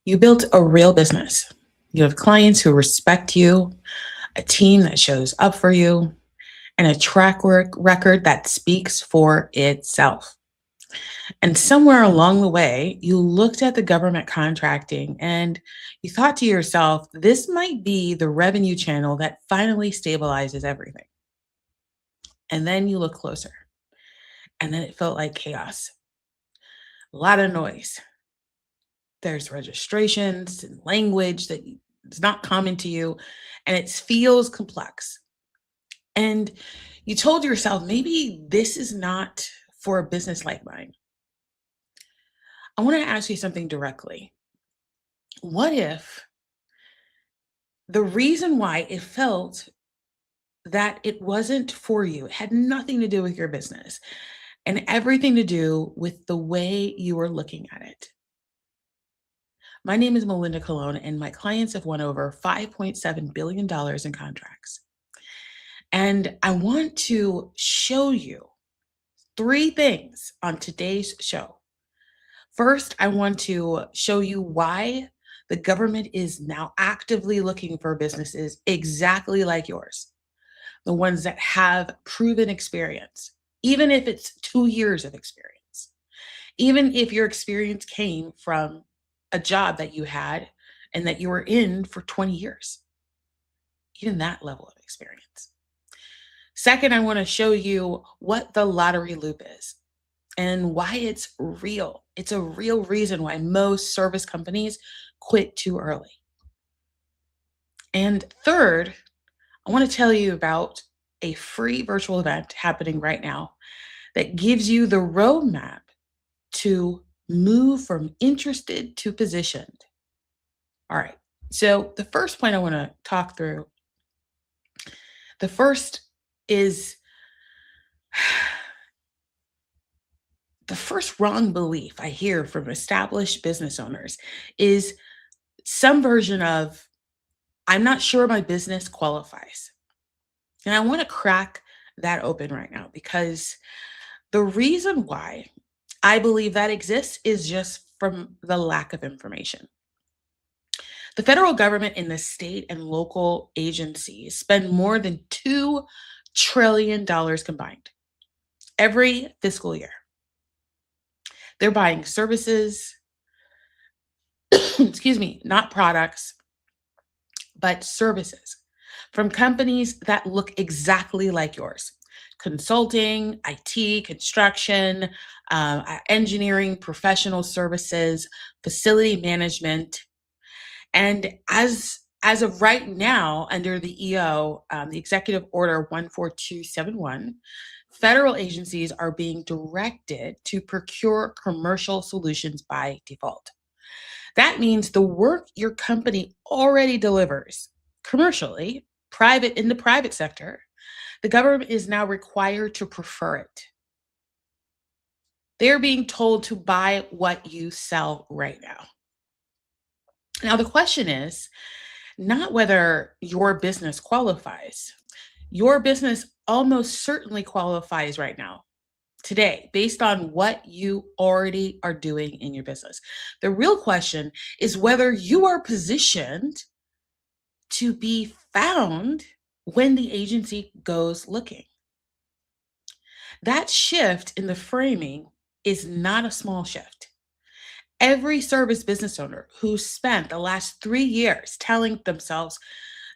You built a real business. You have clients who respect you, a team that shows up for you, and a record that speaks for itself. And somewhere along the way, you looked at the government contracting and you thought to yourself, this might be the revenue channel that finally stabilizes everything. And then you look closer, and then it felt like chaos, a lot of noise. There's registrations and language that is not common to you, and it feels complex. And you told yourself, maybe this is not for a business like mine. I want to ask you something directly. What if the reason why it felt that it wasn't for you, it had nothing to do with your business and everything to do with the way you were looking at it? My name is Melinda Colon, and my clients have won over $5.7 billion in contracts. And I want to show you three things on today's show. First, I want to show you why the government is now actively looking for businesses exactly like yours, the ones that have proven experience, even if it's 2 years of experience, even if your experience came from a job that you had and that you were in for 20 years, even that level of experience. Second, I want to show you what the lottery loop is and why it's real. It's a real reason why most service companies quit too early. And third, I want to tell you about a free virtual event happening right now that gives you the roadmap to move from interested to positioned. All right. So the first point I want to talk through, the first is the first wrong belief I hear from established business owners is some version of, I'm not sure my business qualifies. And I want to crack that open right now because the reason why I believe that exists is just from the lack of information. The federal government and the state and local agencies spend more than $2 trillion combined every fiscal year. They're buying services, excuse me, not products, but services from companies that look exactly like yours: consulting, IT, construction, engineering, professional services, facility management. And as of right now, under the EO, the Executive Order 14271, federal agencies are being directed to procure commercial solutions by default. That means the work your company already delivers commercially, private in the private sector, the government is now required to prefer it. They're being told to buy what you sell right now. Now, the question is not whether your business qualifies. Your business almost certainly qualifies right now, today, based on what you already are doing in your business. The real question is whether you are positioned to be found when the agency goes looking. That shift in the framing is not a small shift. Every service business owner who spent the last 3 years telling themselves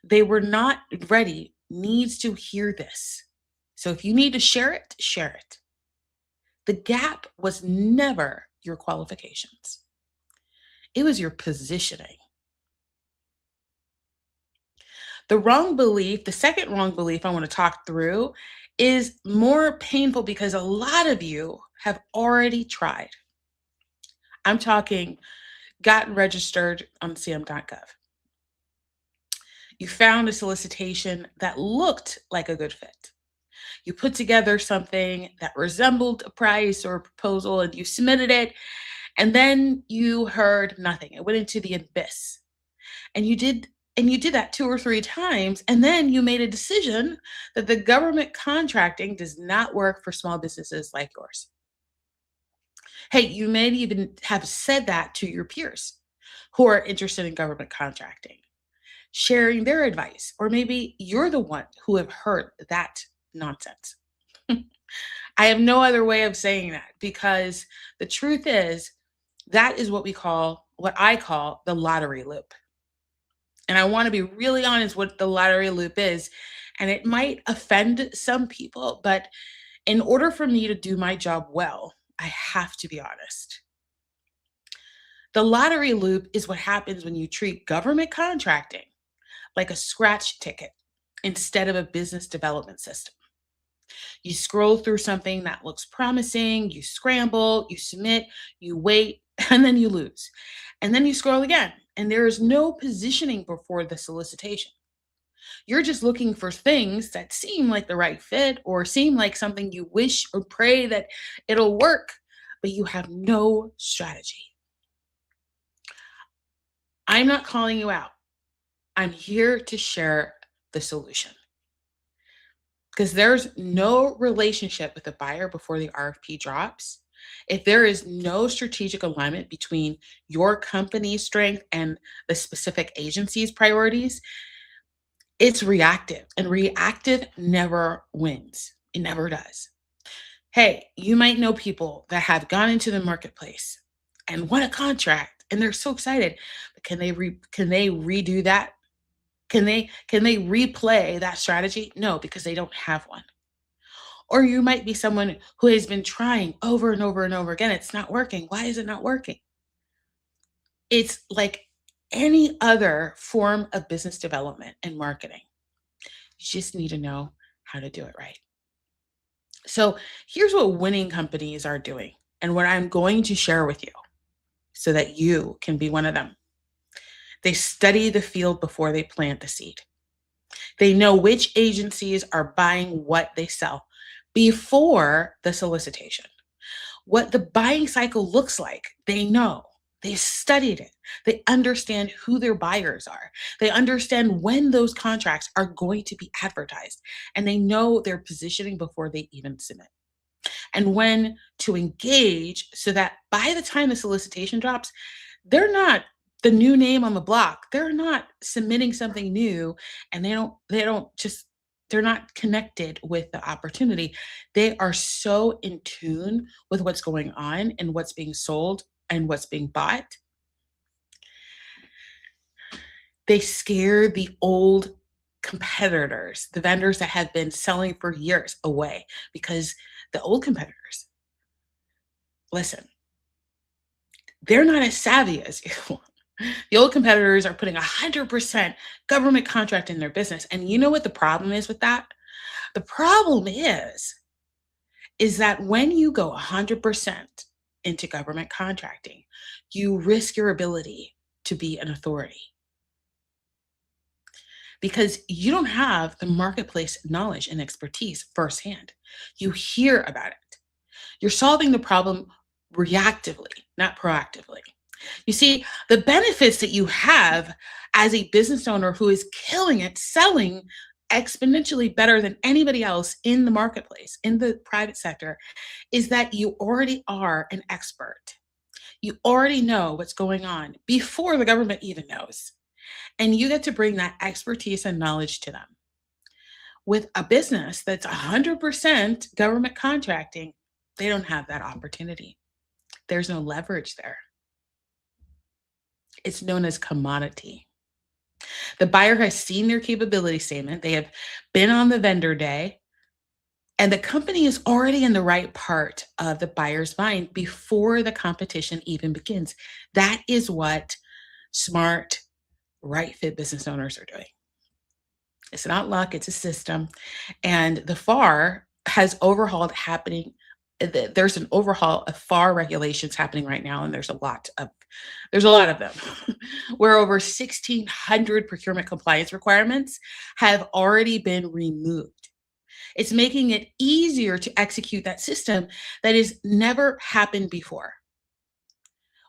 they were not ready needs to hear this. So if you need to share it, share it. The gap was never your qualifications. It was your positioning. The second wrong belief I want to talk through is more painful because a lot of you have already tried. I'm talking gotten registered on CM.gov. You found a solicitation that looked like a good fit. You put together something that resembled a price or a proposal and you submitted it, and then you heard nothing. It went into the abyss. And you did that 2 or 3 times, and then you made a decision that the government contracting does not work for small businesses like yours. Hey, you may even have said that to your peers who are interested in government contracting, sharing their advice, or maybe you're the one who have heard that nonsense. I have no other way of saying that because the truth is that is what I call the lottery loop. And I want to be really honest what the lottery loop is. And it might offend some people, but in order for me to do my job well, I have to be honest. The lottery loop is what happens when you treat government contracting like a scratch ticket instead of a business development system. You scroll through something that looks promising, you scramble, you submit, you wait, and then you lose. And then you scroll again, and there is no positioning before the solicitation. You're just looking for things that seem like the right fit or seem like something you wish or pray that it'll work, but you have no strategy. I'm not calling you out. I'm here to share the solution because there's no relationship with the buyer before the RFP drops. If there is no strategic alignment between your company's strength and the specific agency's priorities, it's reactive, and reactive never wins. It never does. Hey, you might know people that have gone into the marketplace and won a contract and they're so excited. But can they redo that? Can they replay that strategy? No, because they don't have one. Or you might be someone who has been trying over and over and over again. It's not working. Why is it not working? It's like any other form of business development and marketing. You just need to know how to do it right. So here's what winning companies are doing and what I'm going to share with you so that you can be one of them. They study the field before they plant the seed. They know which agencies are buying what they sell before the solicitation. What the buying cycle looks like, they know. They studied it. They understand who their buyers are. They understand when those contracts are going to be advertised. And they know their positioning before they even submit. And when to engage so that by the time the solicitation drops, they're not the new name on the block. They're not submitting something new and they're not connected with the opportunity. They are so in tune with what's going on and what's being sold and what's being bought. They scare the old competitors, the vendors that have been selling for years away because the old competitors, listen, they're not as savvy as you. The old competitors are putting 100% government contract in their business. And you know what the problem is with that? The problem is that when you go 100% into government contracting, you risk your ability to be an authority because you don't have the marketplace knowledge and expertise firsthand. You hear about it. You're solving the problem reactively, not proactively. You see, the benefits that you have as a business owner who is killing it, selling exponentially better than anybody else in the marketplace, in the private sector, is that you already are an expert. You already know what's going on before the government even knows. And you get to bring that expertise and knowledge to them. With a business that's 100% government contracting, they don't have that opportunity. There's no leverage there. It's known as commodity. The buyer has seen their capability statement. They have been on the vendor day, and the company is already in the right part of the buyer's mind before the competition even begins. That is what smart, right fit business owners are doing. It's not luck, it's a system. And the FAR has overhauled happening. There's an overhaul of FAR regulations happening right now, and there's a lot of them, where over 1,600 procurement compliance requirements have already been removed. It's making it easier to execute that system that has never happened before.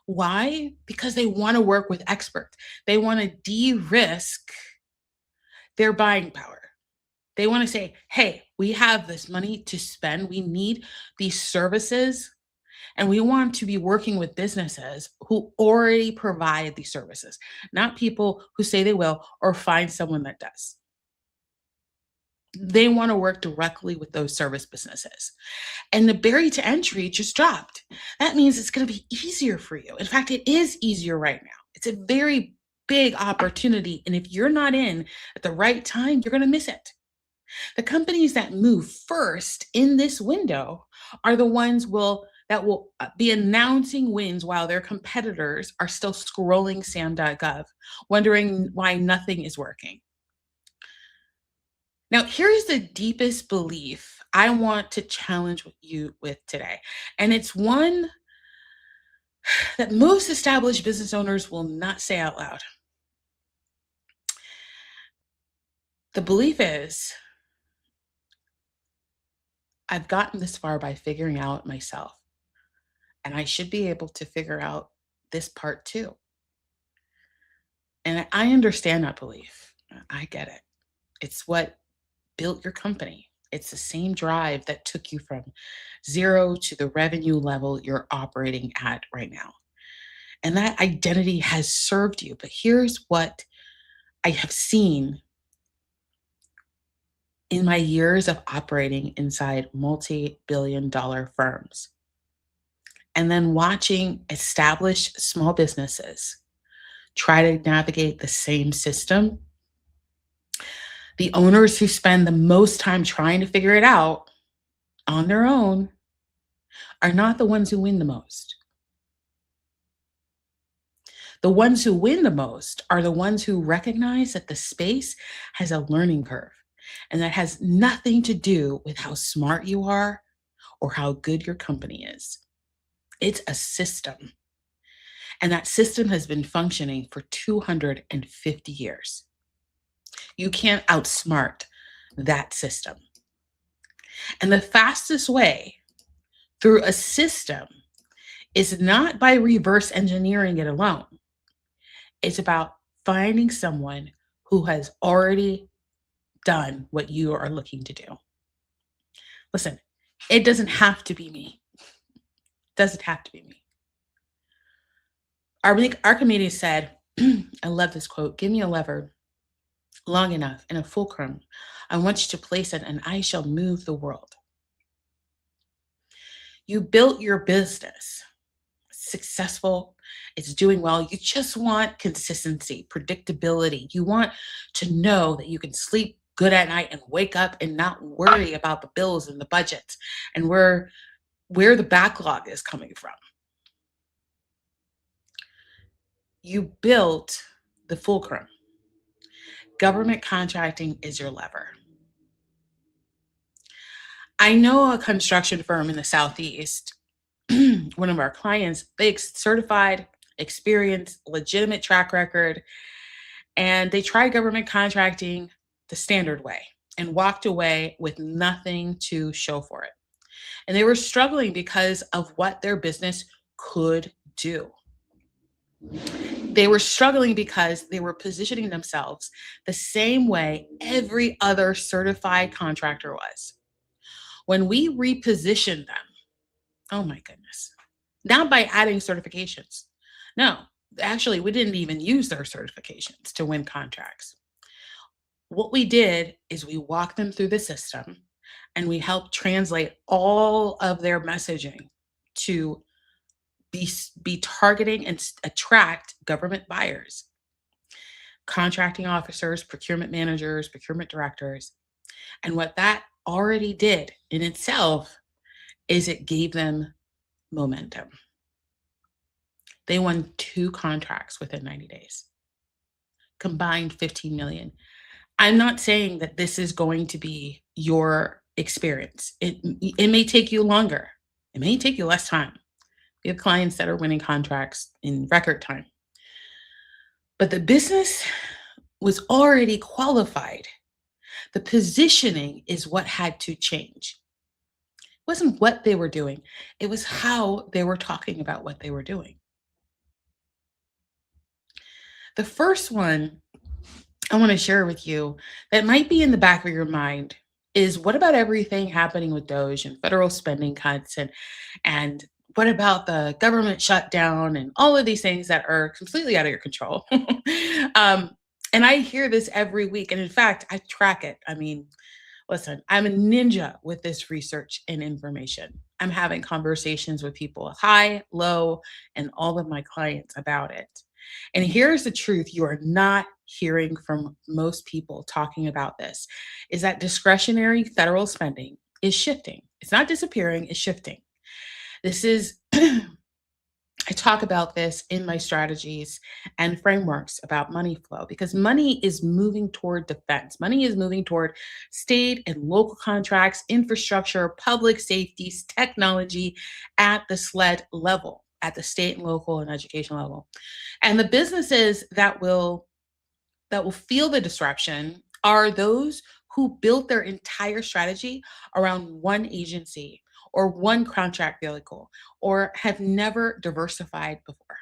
Why? Because they want to work with experts. They want to de-risk their buying power. They want to say, hey, we have this money to spend. We need these services. And we want to be working with businesses who already provide these services, not people who say they will or find someone that does. They want to work directly with those service businesses. And the barrier to entry just dropped. That means it's going to be easier for you. In fact, it is easier right now. It's a very big opportunity. And if you're not in at the right time, you're going to miss it. The companies that move first in this window are the ones that will be announcing wins while their competitors are still scrolling sam.gov, wondering why nothing is working. Now, here's the deepest belief I want to challenge you with today. And it's one that most established business owners will not say out loud. The belief is I've gotten this far by figuring out myself, and I should be able to figure out this part too. And I understand that belief. I get it. It's what built your company. It's the same drive that took you from zero to the revenue level you're operating at right now. And that identity has served you. But here's what I have seen in my years of operating inside multi-billion-dollar firms and then watching established small businesses try to navigate the same system. The owners who spend the most time trying to figure it out on their own are not the ones who win the most. The ones who win the most are the ones who recognize that the space has a learning curve, and that has nothing to do with how smart you are or how good your company is. It's a system. And that system has been functioning for 250 years. You can't outsmart that system. And the fastest way through a system is not by reverse engineering it alone. It's about finding someone who has already done what you are looking to do. Listen, it doesn't have to be me. Doesn't have to be me. Archimedes said, I love this quote, give me a lever long enough and a fulcrum on which to place it, and I shall move the world. You built your business, successful, it's doing well. You just want consistency, predictability. You want to know that you can sleep good at night and wake up and not worry about the bills and the budgets and where the backlog is coming from. You built the fulcrum. Government contracting is your lever. I know a construction firm in the Southeast, one of our clients, they certified, experienced, legitimate track record, and they tried government contracting the standard way and walked away with nothing to show for it. And they were struggling because of what their business could do. They were struggling because they were positioning themselves the same way every other certified contractor was. When we repositioned them, oh my goodness, not by adding certifications. No, actually, we didn't even use their certifications to win contracts. What we did is we walked them through the system and we helped translate all of their messaging to be targeting and attract government buyers, contracting officers, procurement managers, procurement directors. And what that already did in itself is it gave them momentum. They won 2 contracts within 90 days, combined 15 million. I'm not saying that this is going to be your experience. It may take you longer. It may take you less time. We have clients that are winning contracts in record time. But the business was already qualified. The positioning is what had to change. It wasn't what they were doing. It was how they were talking about what they were doing. The first one I want to share with you that might be in the back of your mind is, what about everything happening with Doge and federal spending cuts and What about the government shutdown and all of these things that are completely out of your control? um, and I hear this every week. And in fact, I track it. I mean, listen, I'm a ninja with this research and information. I'm having conversations with people high, low, and all of my clients about it. And here's the truth you are not hearing from most people talking about this is that discretionary federal spending is shifting. It's not disappearing, it's shifting. This is I talk about this in my strategies and frameworks about money flow because money is moving toward defense. Money is moving toward state and local contracts, infrastructure, public safeties, technology at the SLED level, at the state and local and education level. And the businesses that will feel the disruption are those who built their entire strategy around one agency or one contract vehicle or have never diversified before,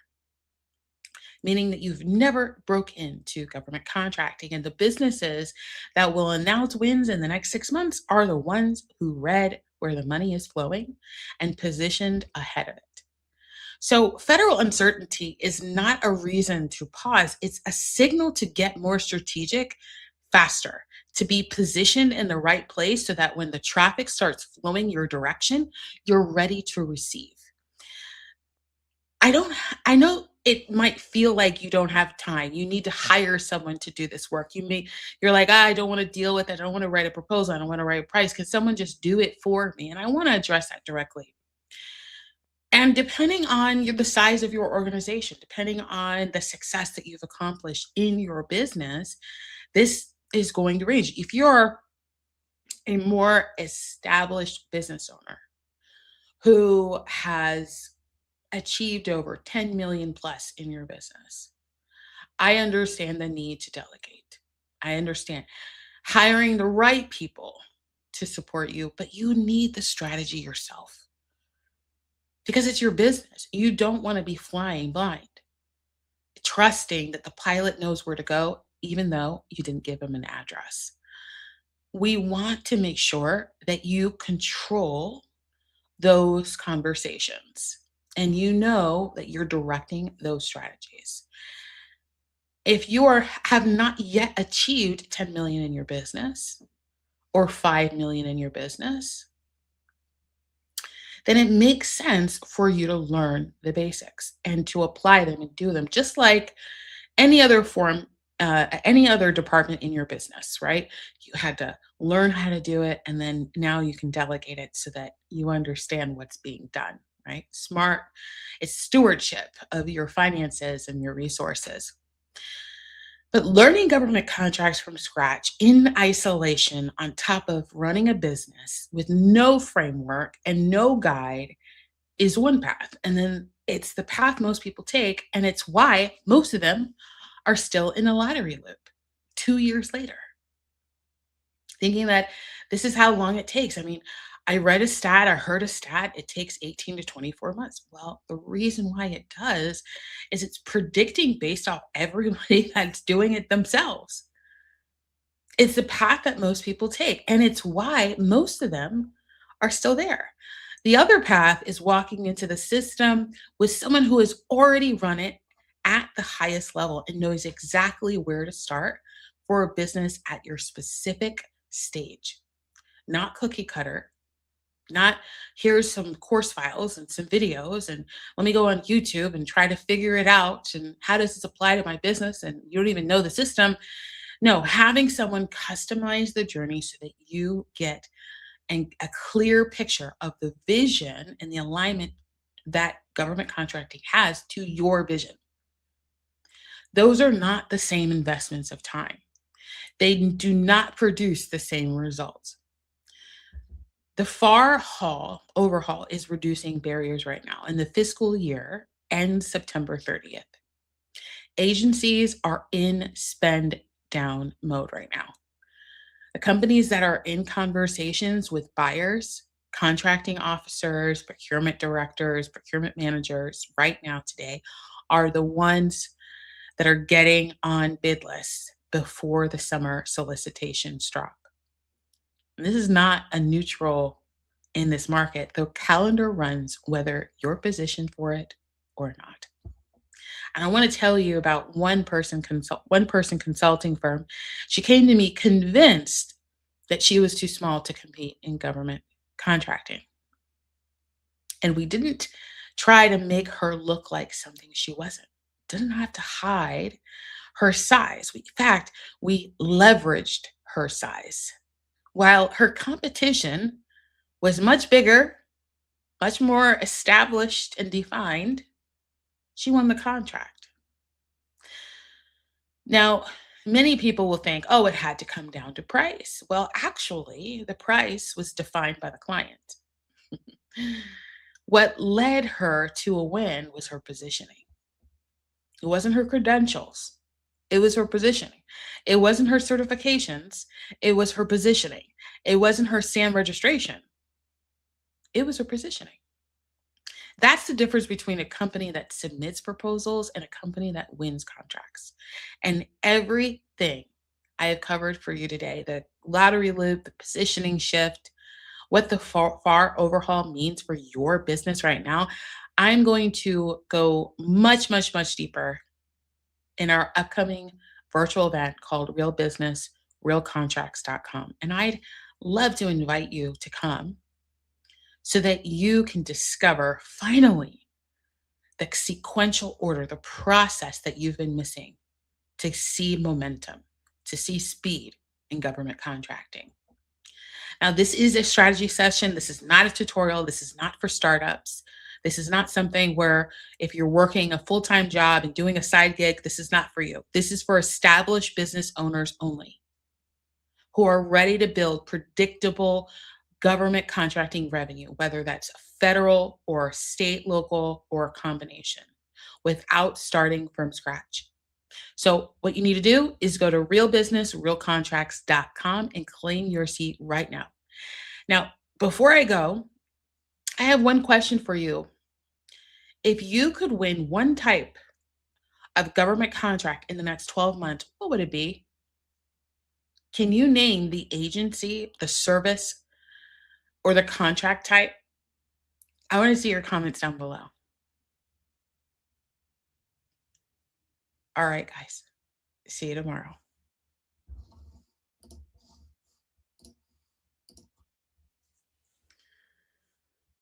meaning that you've never broke into government contracting. And the businesses that will announce wins in the next 6 months are the ones who read where the money is flowing and positioned ahead of it. So, federal uncertainty is not a reason to pause. It's a signal to get more strategic faster, to be positioned in the right place so that when the traffic starts flowing your direction, you're ready to receive. I don't, I know it might feel like you don't have time. You need to hire someone to do this work. You're like, I don't want to deal with it. I don't want to write a proposal. I don't want to write a price. Can someone just do it for me? And I want to address that directly. And depending on the size of your organization, depending on the success that you've accomplished in your business, this is going to range. If you're a more established business owner who has achieved over 10 million plus in your business, I understand the need to delegate. I understand hiring the right people to support you, but you need the strategy yourself because it's your business. You don't want to be flying blind, trusting that the pilot knows where to go, even though you didn't give him an address. We want to make sure that you control those conversations and you know that you're directing those strategies. If have not yet achieved 10 million in your business or 5 million in your business, then it makes sense for you to learn the basics and to apply them and do them just like any other form, any other department in your business, right? You had to learn how to do it, and then now you can delegate it so that you understand what's being done, right? Smart, it's stewardship of your finances and your resources. But learning government contracts from scratch in isolation, on top of running a business with no framework and no guide, is one path. And then it's the path most people take. And it's why most of them are still in a lottery loop 2 years later, thinking that this is how long it takes. I mean, I read a stat, I heard a stat, it takes 18 to 24 months. Well, the reason why it does is it's predicting based off everybody that's doing it themselves. It's the path that most people take, and it's why most of them are still there. The other path is walking into the system with someone who has already run it at the highest level and knows exactly where to start for a business at your specific stage, not cookie cutter, not here's some course files and some videos and let me go on YouTube and try to figure it out and how does this apply to my business and you don't even know the system. No, having someone customize the journey so that you get a clear picture of the vision and the alignment that government contracting has to your vision. Those are not the same investments of time. They do not produce the same results. The FAR overhaul is reducing barriers right now, and the fiscal year ends September 30th. Agencies are in spend down mode right now. The companies that are in conversations with buyers, contracting officers, procurement directors, procurement managers right now today are the ones that are getting on bid lists before the summer solicitations drop. And this is not a neutral in this market. The calendar runs whether you're positioned for it or not. And I want to tell you about one person consulting firm. She came to me convinced that she was too small to compete in government contracting. And we didn't try to make her look like something she wasn't. Didn't have to hide her size. In fact, we leveraged her size. While her competition was much bigger, much more established and defined, she won the contract. Now, many people will think, oh, it had to come down to price. Well, actually, the price was defined by the client. What led her to a win was her positioning. It wasn't her credentials, it was her positioning. It wasn't her certifications, it was her positioning. It wasn't her SAM registration, it was her positioning. That's the difference between a company that submits proposals and a company that wins contracts. And everything I have covered for you today, the lottery loop, the positioning shift, what the far overhaul means for your business right now, I'm going to go much, much, much deeper in our upcoming virtual event called Real Business, realcontracts.com. And I'd love to invite you to come so that you can discover finally the sequential order, the process that you've been missing to see momentum, to see speed in government contracting. Now, this is a strategy session. This is not a tutorial. This is not for startups. This is not something where if you're working a full-time job and doing a side gig, this is not for you. This is for established business owners only who are ready to build predictable government contracting revenue, whether that's federal or state, local, or a combination, without starting from scratch. So, what you need to do is go to realbusinessrealcontracts.com and claim your seat right now. Now, before I go, I have one question for you. If you could win one type of government contract in the next 12 months, what would it be? Can you name the agency, the service, or the contract type? I want to see your comments down below. All right, guys. See you tomorrow.